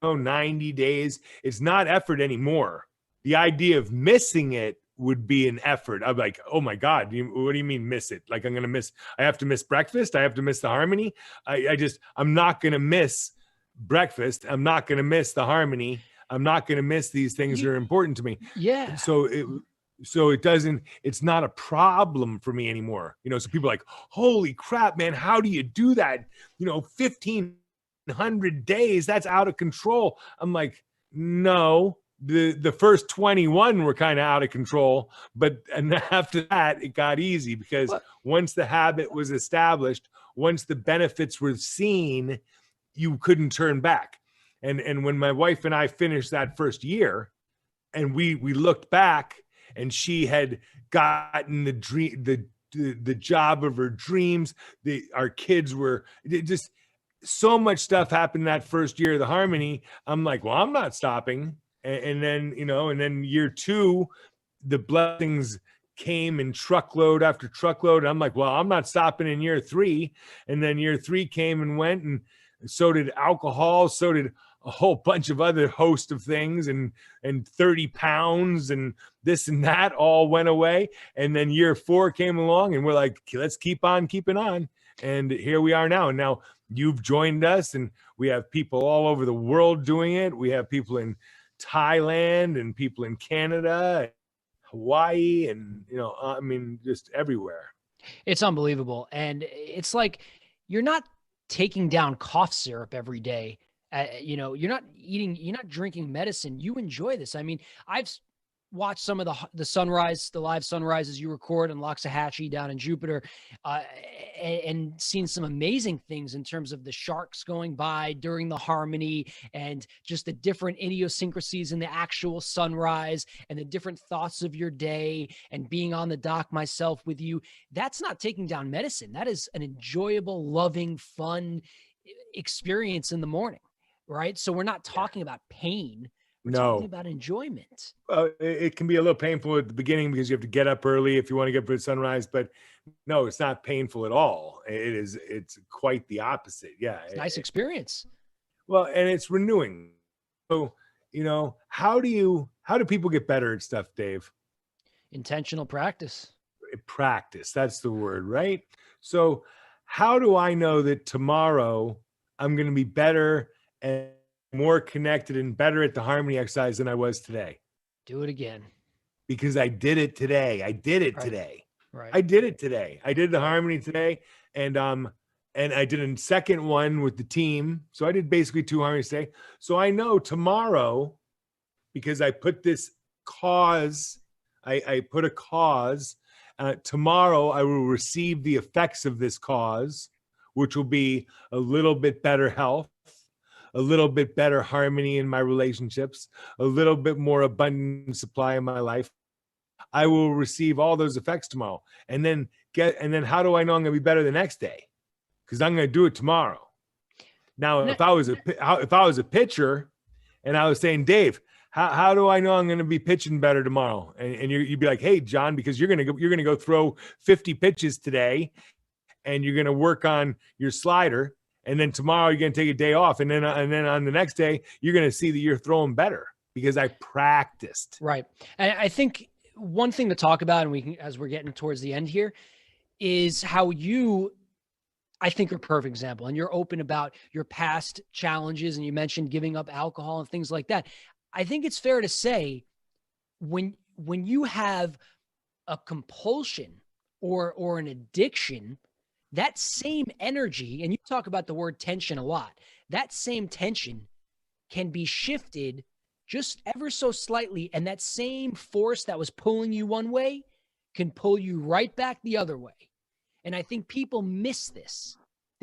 90 days. It's not effort anymore. The idea of missing it would be an effort. I'm like, oh my God, what do you mean miss it? Like, I have to miss breakfast. I have to miss the harmony. I'm not going to miss breakfast. I'm not going to miss the harmony. I'm not going to miss these things that are important to me. Yeah. So it's not a problem for me anymore. So people are like, holy crap, man, how do you do that? 1,500 days, that's out of control. I'm like, no, the first 21 were kind of out of control, and after that, it got easy, because once the habit was established, once the benefits were seen, you couldn't turn back. And when my wife and I finished that first year, and we looked back, and she had gotten the job of her dreams, our kids were just, so much stuff happened that first year of the harmony. I'm like, well, I'm not stopping. And then year 2, the blessings came in truckload after truckload. And I'm like, well, I'm not stopping in year 3. And then year 3 came and went, and so did alcohol, so did a whole bunch of other host of things, and 30 pounds and this and that all went away. And then year 4 came along, and we're like, let's keep on keeping on. And here we are now. And now you've joined us, and we have people all over the world doing it. We have people in Thailand and people in Canada, Hawaii, and, just everywhere. It's unbelievable. And it's like, you're not taking down cough syrup every day. You're not drinking medicine. You enjoy this. I mean, watched some of the sunrise, the live sunrises you record in Loxahatchee down in Jupiter, and seen some amazing things in terms of the sharks going by during the harmony and just the different idiosyncrasies in the actual sunrise and the different thoughts of your day, and being on the dock myself with you. That's not taking down medicine. That is an enjoyable, loving, fun experience in the morning, right? So we're not talking about pain. We're talking about enjoyment. It can be a little painful at the beginning because you have to get up early if you want to get for the sunrise, but no, it's not painful at all. It's quite the opposite. Yeah. It's a nice experience. Well, and it's renewing. So, how do people get better at stuff, Dave? Intentional practice. Practice. That's the word, right? So how do I know that tomorrow I'm going to be better and more connected and better at the harmony exercise than I was today? Do it again. Because I did it today. I did it today. Right. I did it today. I did the harmony today. And I did a second one with the team. So I did basically 2 harmonies today. So I know tomorrow, because I put this cause, I put a cause, tomorrow I will receive the effects of this cause, which will be a little bit better health, a little bit better harmony in my relationships, a little bit more abundant supply in my life. I will receive all those effects tomorrow. And then how do I know I'm going to be better the next day? Because I'm going to do it tomorrow. Now, if I was a pitcher and I was saying, Dave, how do I know I'm going to be pitching better tomorrow? And you'd be like, hey, John, because you're going to go throw 50 pitches today, and you're going to work on your slider. And then tomorrow you're going to take a day off. And then on the next day, you're going to see that you're throwing better because I practiced. Right. And I think one thing to talk about, and we can, as we're getting towards the end here, is how you, I think, are a perfect example. And you're open about your past challenges. And you mentioned giving up alcohol and things like that. I think it's fair to say when you have a compulsion or an addiction, that same energy, and you talk about the word tension a lot, that same tension can be shifted just ever so slightly. And that same force that was pulling you one way can pull you right back the other way. And I think people miss this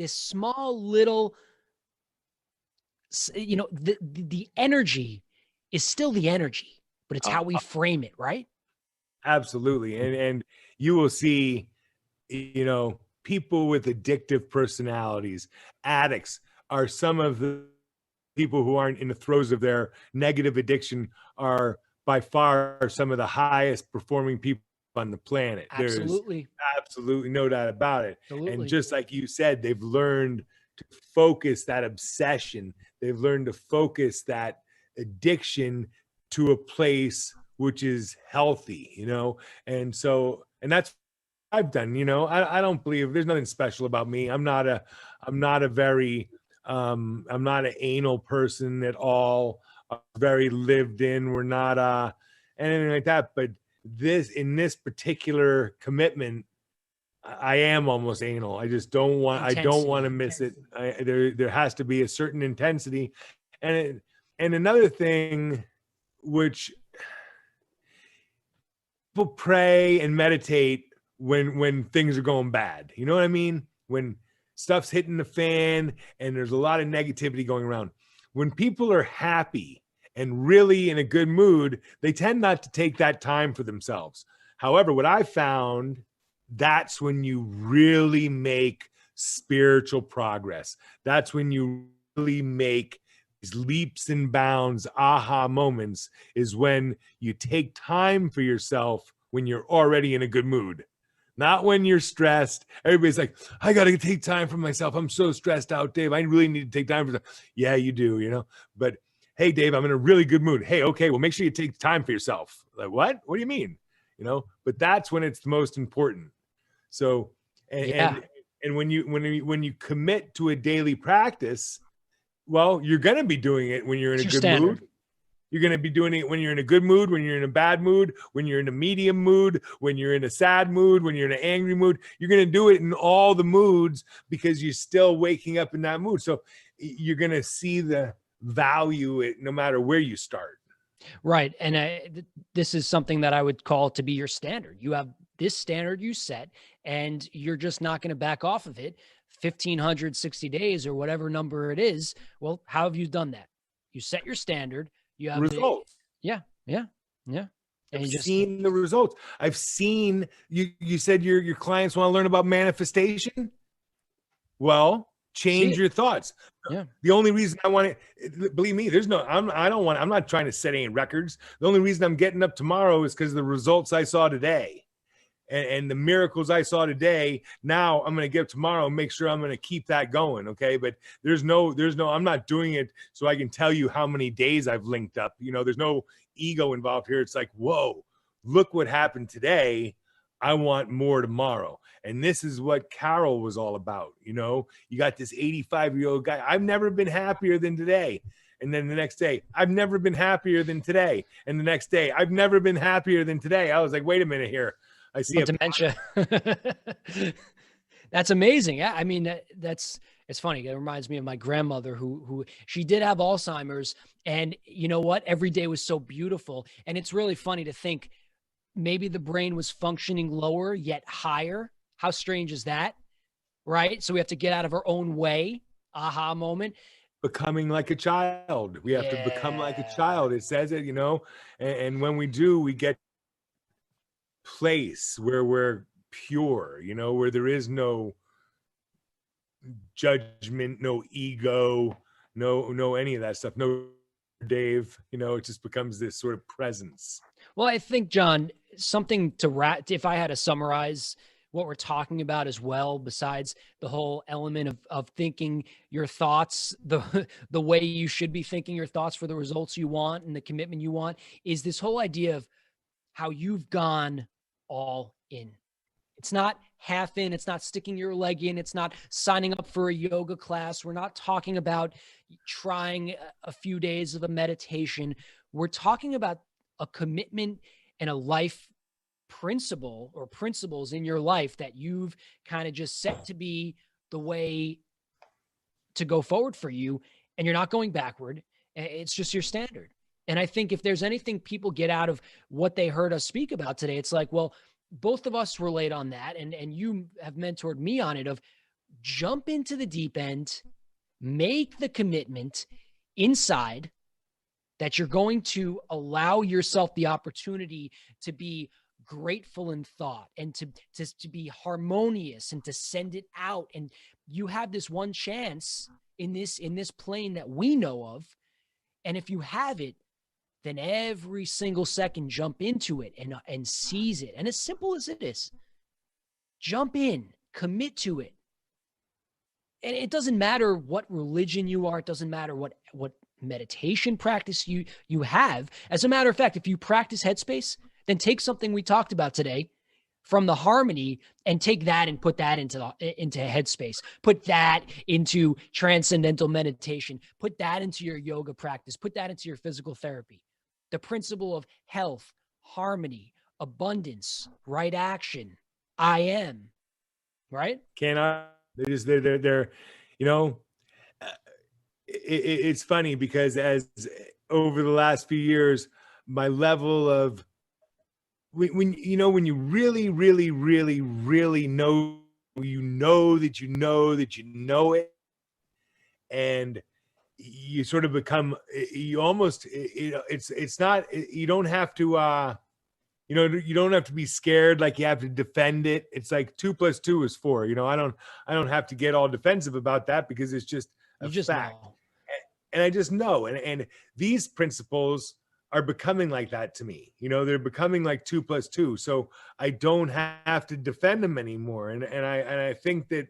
small little, the energy is still the energy, but it's how we frame it, right? Absolutely. And you will see, people with addictive personalities, addicts, are some of the people who aren't in the throes of their negative addiction, are by far some of the highest performing people on the planet. Absolutely. There's absolutely no doubt about it. Absolutely. And just like you said, they've learned to focus that obsession. They've learned to focus that addiction to a place which is healthy, and that's what I've done. I don't believe there's nothing special about me. I'm not an anal person at all. I'm very lived in. We're not anything like that. But in this particular commitment, I am almost anal. I just don't want. I don't want to miss it. There has to be a certain intensity, and another thing, which people pray and meditate when things are going bad. You know what I mean? When stuff's hitting the fan and there's a lot of negativity going around. When people are happy and really in a good mood, they tend not to take that time for themselves. However, what I found, that's when you really make spiritual progress. That's when you really make these leaps and bounds, aha moments, is when you take time for yourself when you're already in a good mood. Not when you're stressed. Everybody's like, I got to take time for myself. I'm so stressed out, Dave. I really need to take time for myself. Yeah, you do, But hey, Dave, I'm in a really good mood. Hey, okay, well, make sure you take time for yourself. Like, what? What do you mean? But that's when it's the most important. So, and when you commit to a daily practice, well, you're going to be doing it when you're in a good mood. You're going to be doing it when you're in a good mood, when you're in a bad mood, when you're in a medium mood, when you're in a sad mood, when you're in an angry mood. You're going to do it in all the moods because you're still waking up in that mood. So you're going to see the value no matter where you start. Right. And this is something that I would call to be your standard. You have this standard you set, and you're just not going to back off of it. 1,560 days or whatever number it is. Well, how have you done that? You set your standard. You have Results. yeah, yeah, yeah. And I've you just, seen the results. I've seen you said your clients want to learn about manifestation. Well, change your thoughts. Yeah. The only reason I want to, believe me, I'm not trying to set any records. The only reason I'm getting up tomorrow is because of the results I saw today. And the miracles I saw today. Now I'm going to get tomorrow and make sure I'm going to keep that going. Okay. But there's no, I'm not doing it so I can tell you how many days I've linked up. There's no ego involved here. It's like, whoa, look what happened today. I want more tomorrow. And this is what Carol was all about. You got this 85-year-old guy. I've never been happier than today. And then the next day, I've never been happier than today. And the next day, I've never been happier than today. I was like, wait a minute here. I see dementia. That's amazing. Yeah. I mean, it's funny. It reminds me of my grandmother who she did have Alzheimer's, and you know what? Every day was so beautiful. And it's really funny to think maybe the brain was functioning lower yet higher. How strange is that? Right. So we have to get out of our own way. Aha moment. Becoming like a child. We have to become like a child. It says it, and when we do, we get place where we're pure, where there is no judgment, no ego, no any of that stuff, no Dave, it just becomes this sort of presence. Well, I think, John, something if I had to summarize what we're talking about as well, besides the whole element of thinking your thoughts, the way you should be thinking your thoughts for the results you want and the commitment you want, is this whole idea of how you've gone all in. It's not half in. It's not sticking your leg in. It's not signing up for a yoga class. We're not talking about trying a few days of a meditation. We're talking about a commitment and a life principle or principles in your life that you've kind of just set to be the way to go forward for you. And you're not going backward. It's just your standard. And I think if there's anything people get out of what they heard us speak about today, it's like, well, both of us relate on that. And you have mentored me on it of jump into the deep end, make the commitment inside that you're going to allow yourself the opportunity to be grateful in thought and to be harmonious and to send it out. And you have this one chance in this plane that we know of. And if you have it, then every single second jump into it and seize it. And as simple as it is, jump in, commit to it. And it doesn't matter what religion you are. It doesn't matter what meditation practice you have. As a matter of fact, if you practice Headspace, then take something we talked about today from the harmony and take that and put that into Headspace. Put that into transcendental meditation. Put that into your yoga practice. Put that into your physical therapy. The principle of health, harmony, abundance, right action, I am, right? They're it's funny because as over the last few years, my level of when you really, really, really, really know, that you know it, and you sort of become, you almost, it's not, you don't have to, you don't have to be scared like you have to defend it. It's like 2 + 2 is 4. I don't have to get all defensive about that because it's just a fact. Know. And I just know. And these principles are becoming like that to me. They're becoming like 2 + 2. So I don't have to defend them anymore. And I think that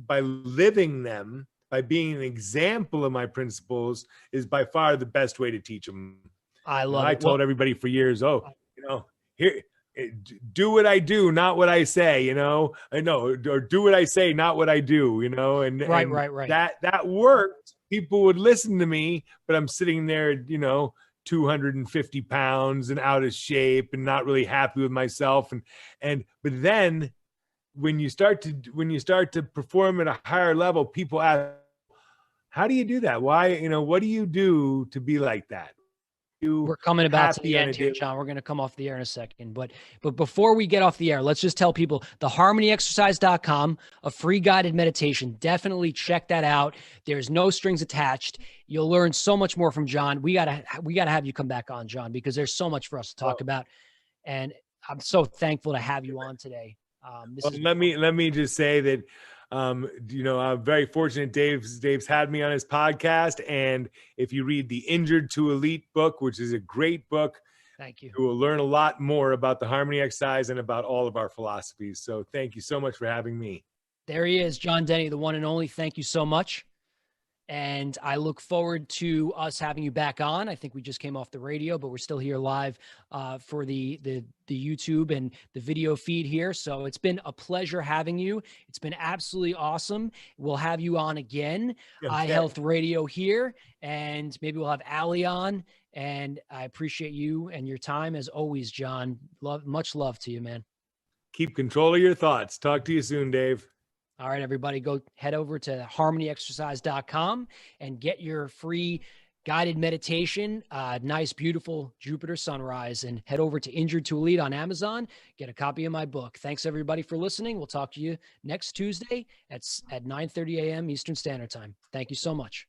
by living them, by being an example of my principles, is by far the best way to teach them. I love it. I told everybody for years, here, do what I do, not what I say, I know, or do what I say, not what I do, and right. That worked. People would listen to me, but I'm sitting there, 250 pounds and out of shape and not really happy with myself. But then when you start to perform at a higher level, people ask, how do you do that? Why, what do you do to be like that? We're coming about to happy the on a end here, daily. John. We're going to come off the air in a second. But before we get off the air, let's just tell people the harmonyexercise.com, a free guided meditation. Definitely check that out. There's no strings attached. You'll learn so much more from John. We gotta have you come back on, John, because there's so much for us to talk about. And I'm so thankful to have you on today. Let me just say that I'm very fortunate. Dave's had me on his podcast, and if you read the Injured to Elite book, which is a great book, thank you. You will learn a lot more about the harmony exercise and about all of our philosophies. So thank you so much for having me. There he is, John Denny, the one and only. Thank you so much. And I look forward to us having you back on. I think we just came off the radio, but we're still here live for the YouTube and the video feed here. So it's been a pleasure having you. It's been absolutely awesome. We'll have you on again. iHealth Radio here, and maybe we'll have Allie on. And I appreciate you and your time as always, John. Much love to you, man. Keep control of your thoughts. Talk to you soon, Dave. All right, everybody, go head over to harmonyexercise.com and get your free guided meditation. Nice, beautiful Jupiter sunrise, and head over to Injured to Elite on Amazon. Get a copy of my book. Thanks, everybody, for listening. We'll talk to you next Tuesday at 9:30 a.m. Eastern Standard Time. Thank you so much.